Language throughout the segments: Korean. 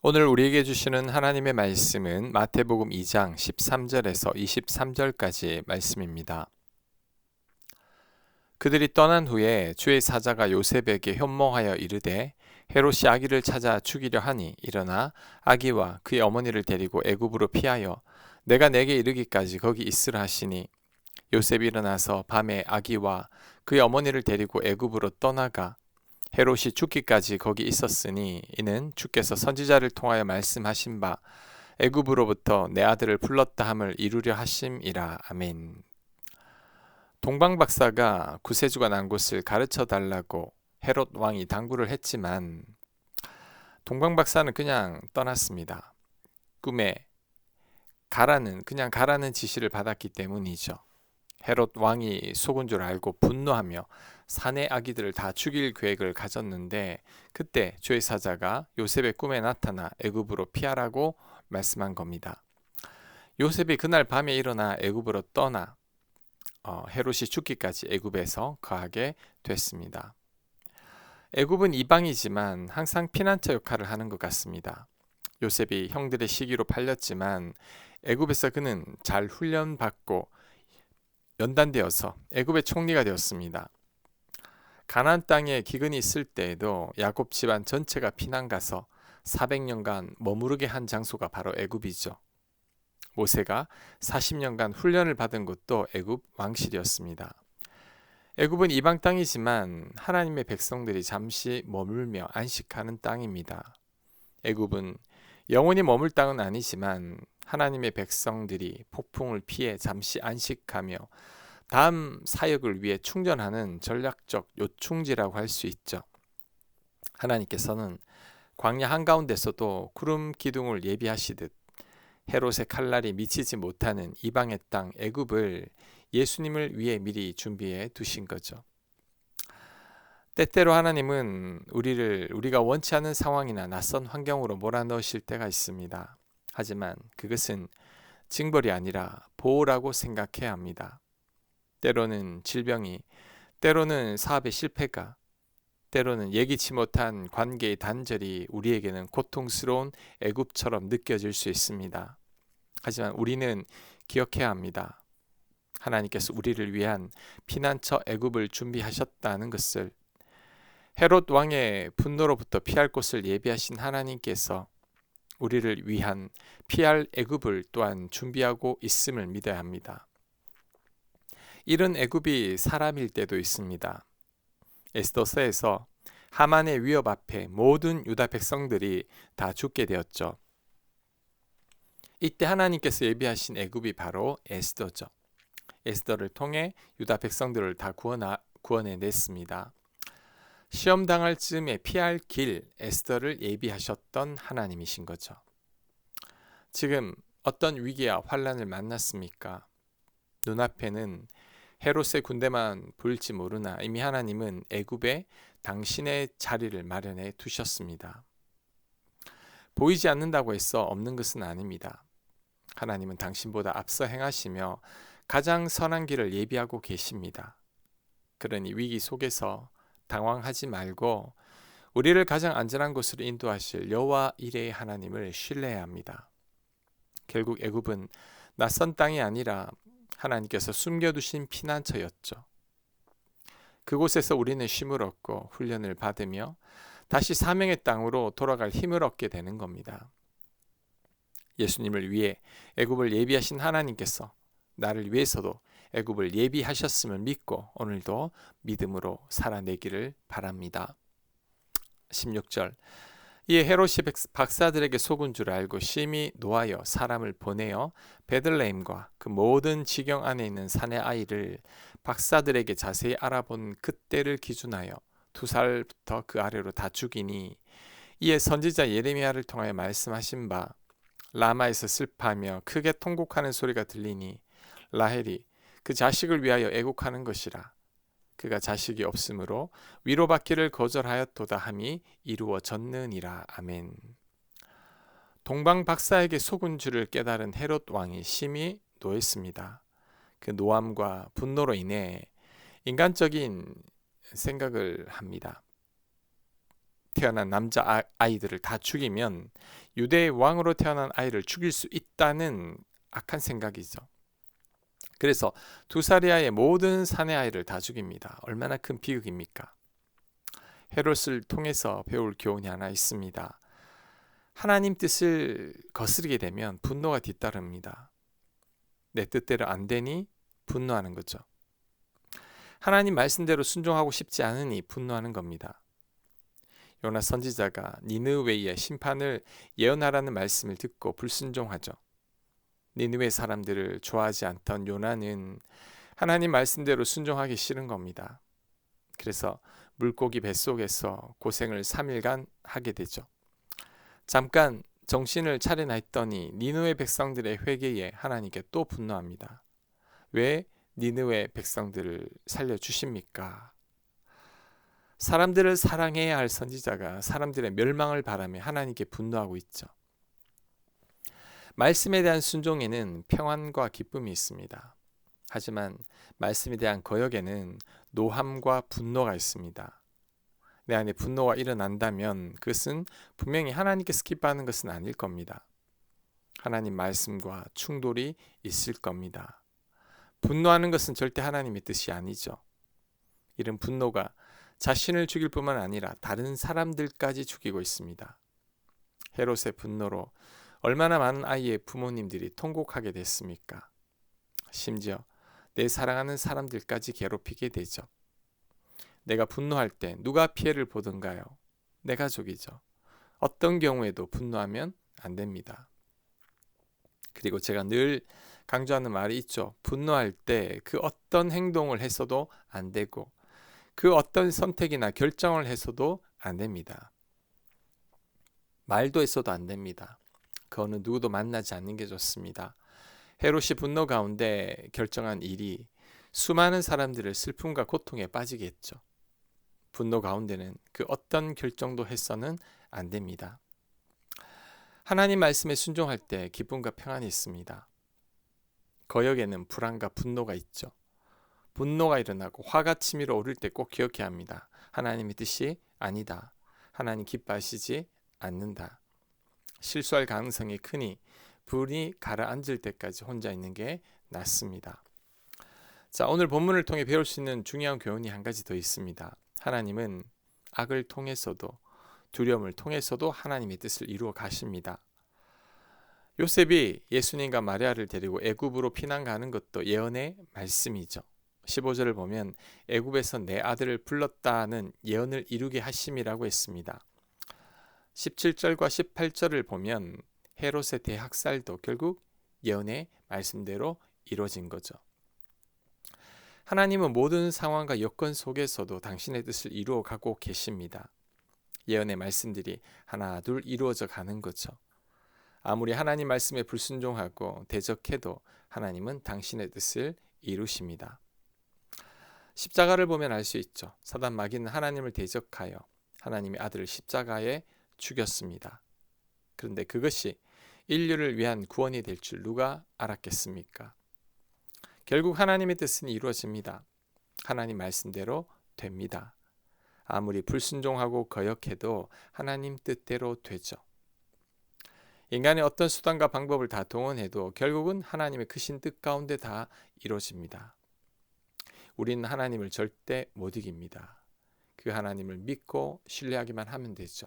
오늘 우리에게 주시는 하나님의 말씀은 마태복음 2장 13절에서 23절까지 말씀입니다. 그들이 떠난 후에 주의 사자가 요셉에게 현몽하여 이르되 헤롯이 아기를 찾아 죽이려 하니 일어나 아기와 그의 어머니를 데리고 애굽으로 피하여 내가 내게 이르기까지 거기 있으라 하시니 요셉이 일어나서 밤에 아기와 그의 어머니를 데리고 애굽으로 떠나가 헤롯이 죽기까지 거기 있었으니 이는 주께서 선지자를 통하여 말씀하신 바 애굽으로부터 내 아들을 불렀다 함을 이루려 하심이라. 아멘. 동방 박사가 구세주가 난 곳을 가르쳐 달라고 헤롯 왕이 당부를 했지만 동방 박사는 그냥 떠났습니다. 꿈에 그냥 가라는 지시를 받았기 때문이죠. 헤롯 왕이 속은 줄 알고 분노하며 사내 아기들을 다 죽일 계획을 가졌는데 그때 주의 사자가 요셉의 꿈에 나타나 애굽으로 피하라고 말씀한 겁니다. 요셉이 그날 밤에 일어나 애굽으로 떠나 헤롯이 죽기까지 애굽에서 거하게 됐습니다. 애굽은 이방이지만 항상 피난처 역할을 하는 것 같습니다. 요셉이 형들의 시기로 팔렸지만 애굽에서 그는 잘 훈련받고 연단되어서 애굽의 총리가 되었습니다. 가나안 땅에 기근이 있을 때에도 야곱 집안 전체가 피난 가서 400년간 머무르게 한 장소가 바로 애굽이죠. 모세가 40년간 훈련을 받은 곳도 애굽 왕실이었습니다. 애굽은 이방 땅이지만 하나님의 백성들이 잠시 머물며 안식하는 땅입니다. 애굽은 영원히 머물 땅은 아니지만 하나님의 백성들이 폭풍을 피해 잠시 안식하며 다음 사역을 위해 충전하는 전략적 요충지라고 할 수 있죠. 하나님께서는 광야 한가운데서도 구름 기둥을 예비하시듯 헤롯의 칼날이 미치지 못하는 이방의 땅 애굽을 예수님을 위해 미리 준비해 두신 거죠. 때때로 하나님은 우리가 원치 않은 상황이나 낯선 환경으로 몰아넣으실 때가 있습니다. 하지만 그것은 징벌이 아니라 보호라고 생각해야 합니다. 때로는 질병이, 때로는 사업의 실패가, 때로는 예기치 못한 관계의 단절이 우리에게는 고통스러운 애굽처럼 느껴질 수 있습니다. 하지만 우리는 기억해야 합니다. 하나님께서 우리를 위한 피난처 애굽을 준비하셨다는 것을, 헤롯 왕의 분노로부터 피할 곳을 예비하신 하나님께서 우리를 위한 피할 애굽을 또한 준비하고 있음을 믿어야 합니다. 이런 애굽이 사람일 때도 있습니다. 에스더서에서 하만의 위협 앞에 모든 유다 백성들이 다 죽게 되었죠. 이때 하나님께서 예비하신 애굽이 바로 에스더죠. 에스더를 통해 유다 백성들을 다 구원해냈습니다. 시험 당할 즈음에 피할 길 에스더를 예비하셨던 하나님이신 거죠. 지금 어떤 위기와 환란을 만났습니까? 눈앞에는 헤롯의 군대만 보일지 모르나 이미 하나님은 애굽에 당신의 자리를 마련해 두셨습니다. 보이지 않는다고 해서 없는 것은 아닙니다. 하나님은 당신보다 앞서 행하시며 가장 선한 길을 예비하고 계십니다. 그러니 위기 속에서 당황하지 말고 우리를 가장 안전한 곳으로 인도하실 여호와 이레의 하나님을 신뢰해야 합니다. 결국 애굽은 낯선 땅이 아니라 하나님께서 숨겨두신 피난처였죠. 그곳에서 우리는 쉼을 얻고 훈련을 받으며 다시 사명의 땅으로 돌아갈 힘을 얻게 되는 겁니다. 예수님을 위해 애굽을 예비하신 하나님께서 나를 위해서도 애굽을 예비하셨음을 믿고 오늘도 믿음으로 살아내기를 바랍니다. 16절 이에 헤롯이 박사들에게 속은 줄 알고 심히 노하여 사람을 보내어 베들레헴과 그 모든 지경 안에 있는 사내 아이를 박사들에게 자세히 알아본 그때를 기준하여 2살부터 그 아래로 다 죽이니 이에 선지자 예레미야를 통하여 말씀하신 바 라마에서 슬퍼하며 크게 통곡하는 소리가 들리니 라헬이 그 자식을 위하여 애곡하는 것이라. 그가 자식이 없으므로 위로받기를 거절하였도다 함이 이루어졌느니라. 아멘. 동방 박사에게 속은 줄을 깨달은 헤롯 왕이 심히 노했습니다. 그 노함과 분노로 인해 인간적인 생각을 합니다. 태어난 남자 아이들을 다 죽이면 유대의 왕으로 태어난 아이를 죽일 수 있다는 악한 생각이죠. 그래서 두사리아의 모든 사내 아이를 다 죽입니다. 얼마나 큰 비극입니까? 헤롯을 통해서 배울 교훈이 하나 있습니다. 하나님 뜻을 거스르게 되면 분노가 뒤따릅니다. 내 뜻대로 안 되니 분노하는 거죠. 하나님 말씀대로 순종하고 싶지 않으니 분노하는 겁니다. 요나 선지자가 니느웨의 심판을 예언하라는 말씀을 듣고 불순종하죠. 니느웨 사람들을 좋아하지 않던 요나는 하나님 말씀대로 순종하기 싫은 겁니다. 그래서 물고기 뱃속에서 고생을 3일간 하게 되죠. 잠깐 정신을 차리나 했더니 니느웨 백성들의 회개에 하나님께 또 분노합니다. 왜 니느웨 백성들을 살려주십니까? 사람들을 사랑해야 할 선지자가 사람들의 멸망을 바라며 하나님께 분노하고 있죠. 말씀에 대한 순종에는 평안과 기쁨이 있습니다. 하지만 말씀에 대한 거역에는 노함과 분노가 있습니다. 내 안에 분노가 일어난다면 그것은 분명히 하나님께서 기뻐하는 것은 아닐 겁니다. 하나님 말씀과 충돌이 있을 겁니다. 분노하는 것은 절대 하나님의 뜻이 아니죠. 이런 분노가 자신을 죽일 뿐만 아니라 다른 사람들까지 죽이고 있습니다. 헤롯의 분노로 얼마나 많은 아이의 부모님들이 통곡하게 됐습니까? 심지어 내 사랑하는 사람들까지 괴롭히게 되죠. 내가 분노할 때 누가 피해를 보던가요? 내 가족이죠. 어떤 경우에도 분노하면 안 됩니다. 그리고 제가 늘 강조하는 말이 있죠. 분노할 때 그 어떤 행동을 했어도 안 되고 그 어떤 선택이나 결정을 했어도 안 됩니다. 말도 했어도 안 됩니다. 그 어느 누구도 만나지 않는 게 좋습니다. 헤롯이 분노 가운데 결정한 일이 수많은 사람들을 슬픔과 고통에 빠지게 했죠. 분노 가운데는 그 어떤 결정도 해서는 안 됩니다. 하나님 말씀에 순종할 때 기쁨과 평안이 있습니다. 거역에는 불안과 분노가 있죠. 분노가 일어나고 화가 치밀어 오를 때 꼭 기억해야 합니다. 하나님의 뜻이 아니다. 하나님 기뻐하시지 않는다. 실수할 가능성이 크니 불이 가라앉을 때까지 혼자 있는 게 낫습니다. 자, 오늘 본문을 통해 배울 수 있는 중요한 교훈이 한 가지 더 있습니다. 하나님은 악을 통해서도 두려움을 통해서도 하나님의 뜻을 이루어 가십니다. 요셉이 예수님과 마리아를 데리고 애굽으로 피난 가는 것도 예언의 말씀이죠. 15절을 보면 애굽에서 내 아들을 불렀다는 예언을 이루게 하심이라고 했습니다. 17절과 18절을 보면 헤롯의 대학살도 결국 예언의 말씀대로 이루어진 거죠. 하나님은 모든 상황과 여건 속에서도 당신의 뜻을 이루어 가고 계십니다. 예언의 말씀들이 하나 둘 이루어져 가는 거죠. 아무리 하나님 말씀에 불순종하고 대적해도 하나님은 당신의 뜻을 이루십니다. 십자가를 보면 알 수 있죠. 사단 마귀는 하나님을 대적하여 하나님의 아들을 십자가에 죽였습니다. 그런데 그것이 인류를 위한 구원이 될 줄 누가 알았겠습니까? 결국 하나님의 뜻은 이루어집니다. 하나님 말씀대로 됩니다. 아무리 불순종하고 거역해도 하나님 뜻대로 되죠. 인간의 어떤 수단과 방법을 다 동원해도 결국은 하나님의 크신 뜻 가운데 다 이루어집니다. 우리는 하나님을 절대 못 이깁니다. 그 하나님을 믿고 신뢰하기만 하면 되죠.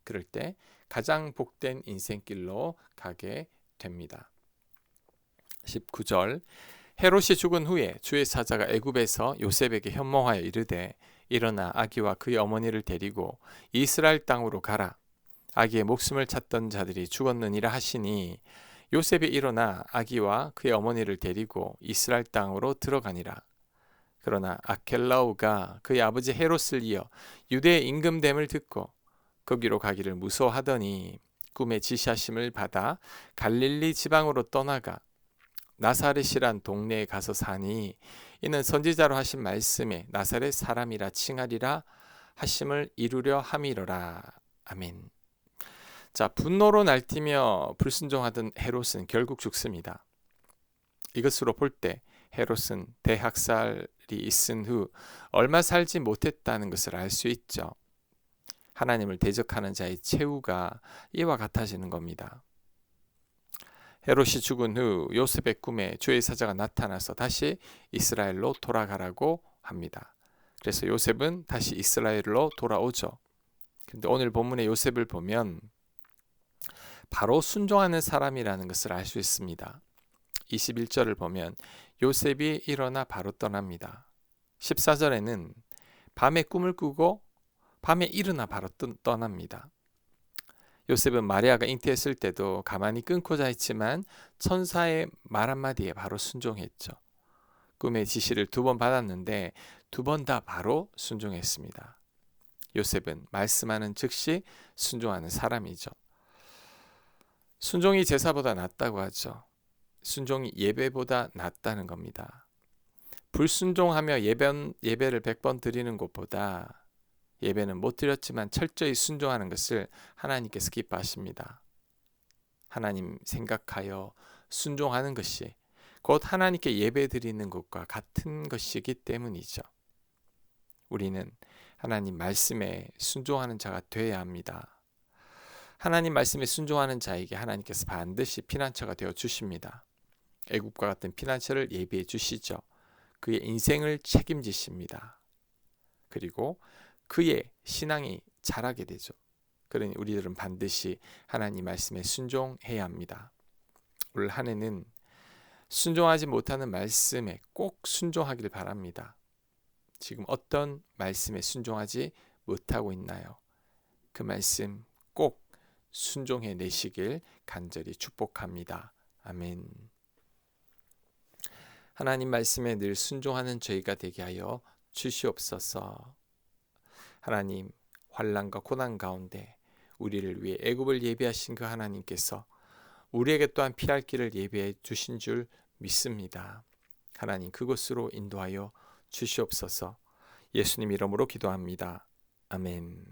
그럴 때 가장 복된 인생길로 가게 됩니다. 19절 헤롯이 죽은 후에 주의 사자가 애굽에서 요셉에게 현몽하여 이르되 일어나 아기와 그의 어머니를 데리고 이스라엘 땅으로 가라. 아기의 목숨을 찾던 자들이 죽었느니라 하시니 요셉이 일어나 아기와 그의 어머니를 데리고 이스라엘 땅으로 들어가니라. 그러나 아켈라오가 그의 아버지 헤롯을 이어 유대의 임금됨을 듣고 거기로 가기를 무서워하더니 꿈에 지시하심을 받아 갈릴리 지방으로 떠나가 나사렛이란 동네에 가서 사니 이는 선지자로 하신 말씀에 나사렛 사람이라 칭하리라 하심을 이루려 함이로라. 아멘. 자, 분노로 날뛰며 불순종하던 헤롯은 결국 죽습니다. 이것으로 볼 때 헤롯은 대학살이 있은 후 얼마 살지 못했다는 것을 알 수 있죠. 하나님을 대적하는 자의 최후가 이와 같아지는 겁니다. 헤롯이 죽은 후 요셉의 꿈에 주의 사자가 나타나서 다시 이스라엘로 돌아가라고 합니다. 그래서 요셉은 다시 이스라엘로 돌아오죠. 근데 오늘 본문의 요셉을 보면 바로 순종하는 사람이라는 것을 알 수 있습니다. 21절을 보면 요셉이 일어나 바로 떠납니다. 14절에는 밤에 꿈을 꾸고 밤에 일어나 바로 떠납니다. 요셉은 마리아가 잉태했을 때도 가만히 끊고 자있지만 천사의 말 한마디에 바로 순종했죠. 꿈의 지시를 2번 받았는데 2번 다 바로 순종했습니다. 요셉은 말씀하는 즉시 순종하는 사람이죠. 순종이 제사보다 낫다고 하죠. 순종이 예배보다 낫다는 겁니다. 불순종하며 예배를 100번 드리는 것보다 예배는 못 드렸지만 철저히 순종하는 것을 하나님께서 기뻐하십니다. 하나님 생각하여 순종하는 것이 곧 하나님께 예배 드리는 것과 같은 것이기 때문이죠. 우리는 하나님 말씀에 순종하는 자가 되어야 합니다. 하나님 말씀에 순종하는 자에게 하나님께서 반드시 피난처가 되어 주십니다. 애굽과 같은 피난처를 예비해 주시죠. 그의 인생을 책임지십니다. 그리고 그의 신앙이 자라게 되죠. 그러니 우리들은 반드시 하나님 말씀에 순종해야 합니다. 올 한 해는 순종하지 못하는 말씀에 꼭 순종하길 바랍니다. 지금 어떤 말씀에 순종하지 못하고 있나요? 그 말씀 꼭 순종해 내시길 간절히 축복합니다. 아멘. 하나님 말씀에 늘 순종하는 저희가 되게 하여 주시옵소서. 하나님, 환난과 고난 가운데 우리를 위해 애굽을 예비하신 그 하나님께서 우리에게 또한 피할 길을 예비해 주신 줄 믿습니다. 하나님, 그곳으로 인도하여 주시옵소서. 예수님 이름으로 기도합니다. 아멘.